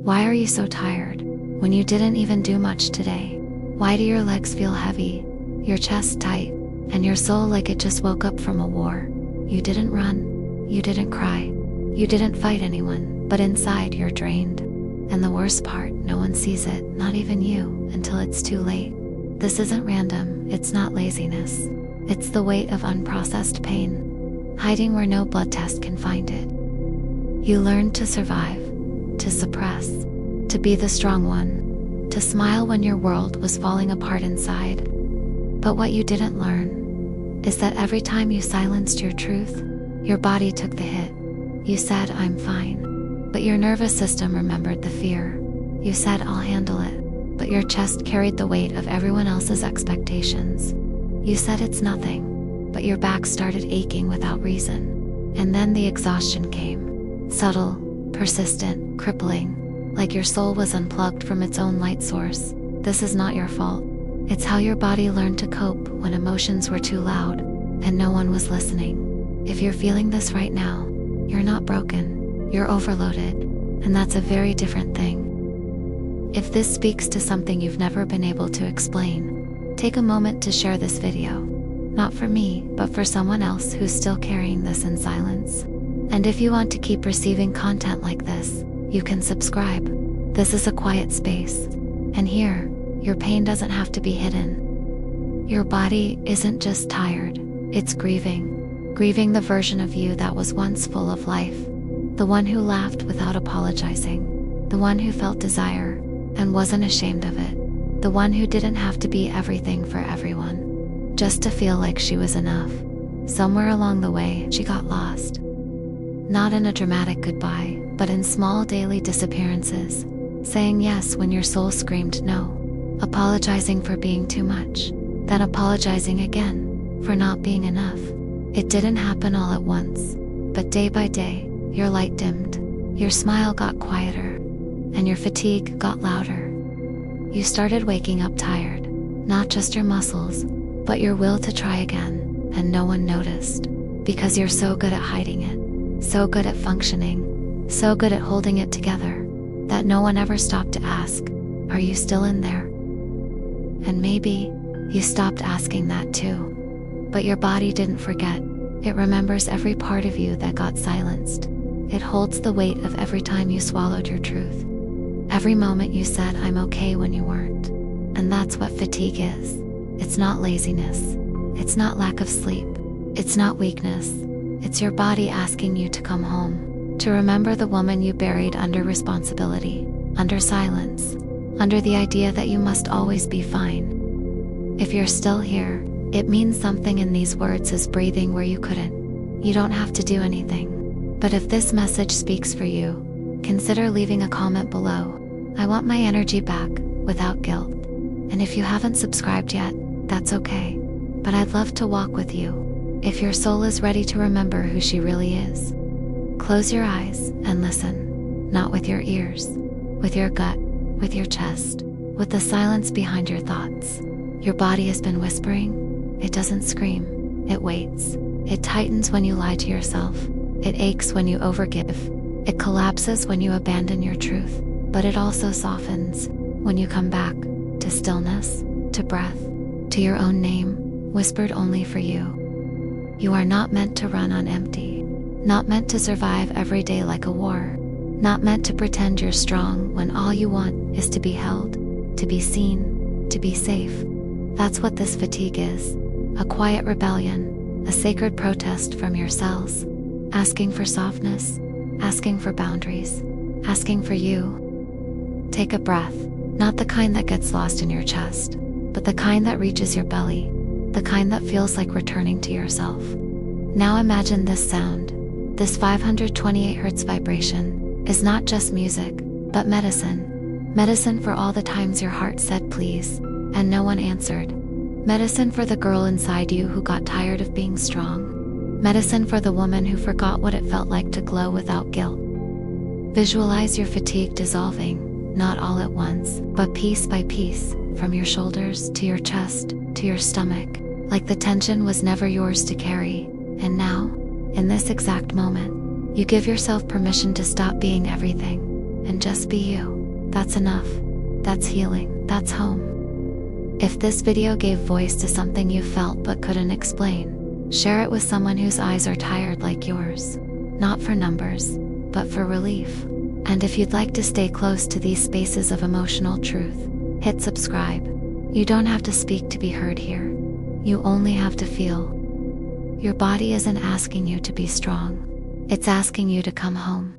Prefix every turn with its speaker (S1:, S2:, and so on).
S1: Why are you so tired when you didn't even do much today? Why do your legs feel heavy, your chest tight, and your soul like it just woke up from a war? You didn't run, you didn't cry, you didn't fight anyone, but inside you're drained. And the worst part, no one sees it, not even you, until it's too late. This isn't random, it's not laziness. It's the weight of unprocessed pain, hiding where no blood test can find it. You learned to survive, to suppress, to be the strong one, to smile when your world was falling apart inside. But what you didn't learn is that every time you silenced your truth, your body took the hit. You said, "I'm fine," but your nervous system remembered the fear. You said, "I'll handle it," but your chest carried the weight of everyone else's expectations. You said it's nothing, but your back started aching without reason. And then the exhaustion came, subtle, persistent, crippling, like your soul was unplugged from its own light source. This is not your fault. It's how your body learned to cope when emotions were too loud and no one was listening. If you're feeling this right now, you're not broken, you're overloaded, and that's a very different thing. If this speaks to something you've never been able to explain, take a moment to share this video. Not for me, but for someone else who's still carrying this in silence. And if you want to keep receiving content like this, you can subscribe. This is a quiet space, and here, your pain doesn't have to be hidden. Your body isn't just tired, it's grieving the version of you that was once full of life, the one who laughed without apologizing, the one who felt desire and wasn't ashamed of it, the one who didn't have to be everything for everyone, just to feel like she was enough. Somewhere along the way, she got lost. Not in a dramatic goodbye, but in small daily disappearances, saying yes when your soul screamed no, apologizing for being too much, then apologizing again for not being enough. It didn't happen all at once, but day by day, your light dimmed, your smile got quieter, and your fatigue got louder. You started waking up tired, not just your muscles, but your will to try again, and no one noticed, because you're so good at hiding it, so good at functioning, so good at holding it together, that no one ever stopped to ask, "Are you still in there?" And maybe you stopped asking that too. But your body didn't forget. It remembers every part of you that got silenced. It holds the weight of every time you swallowed your truth. Every moment you said, "I'm okay," when you weren't. And that's what fatigue is. It's not laziness. It's not lack of sleep. It's not weakness. It's your body asking you to come home, to remember the woman you buried under responsibility, under silence, under the idea that you must always be fine. If you're still here, it means something in these words is breathing where you couldn't. You don't have to do anything. But if this message speaks for you, consider leaving a comment below. I want my energy back, without guilt. And if you haven't subscribed yet, that's okay. But I'd love to walk with you, if your soul is ready to remember who she really is. Close your eyes and listen, not with your ears, with your gut, with your chest, with the silence behind your thoughts. Your body has been whispering. It doesn't scream, it waits. It tightens when you lie to yourself. It aches when you overgive. It collapses when you abandon your truth. But it also softens when you come back to stillness, to breath, to your own name, whispered only for you. You are not meant to run on empty, not meant to survive every day like a war, not meant to pretend you're strong when all you want is to be held, to be seen, to be safe. That's what this fatigue is. A quiet rebellion, a sacred protest from your cells, asking for softness, asking for boundaries, asking for you. Take a breath, not the kind that gets lost in your chest, but the kind that reaches your belly, the kind that feels like returning to yourself. Now imagine this sound, this 528 Hz vibration, is not just music, but medicine. Medicine for all the times your heart said please, and no one answered. Medicine for the girl inside you who got tired of being strong. Medicine for the woman who forgot what it felt like to glow without guilt. Visualize your fatigue dissolving, not all at once, but piece by piece, from your shoulders to your chest, to your stomach, like the tension was never yours to carry. And now, in this exact moment, you give yourself permission to stop being everything, and just be you. That's enough. That's healing. That's home. If this video gave voice to something you felt but couldn't explain, share it with someone whose eyes are tired like yours. Not for numbers, but for relief. And if you'd like to stay close to these spaces of emotional truth, hit subscribe. You don't have to speak to be heard here. You only have to feel. Your body isn't asking you to be strong. It's asking you to come home.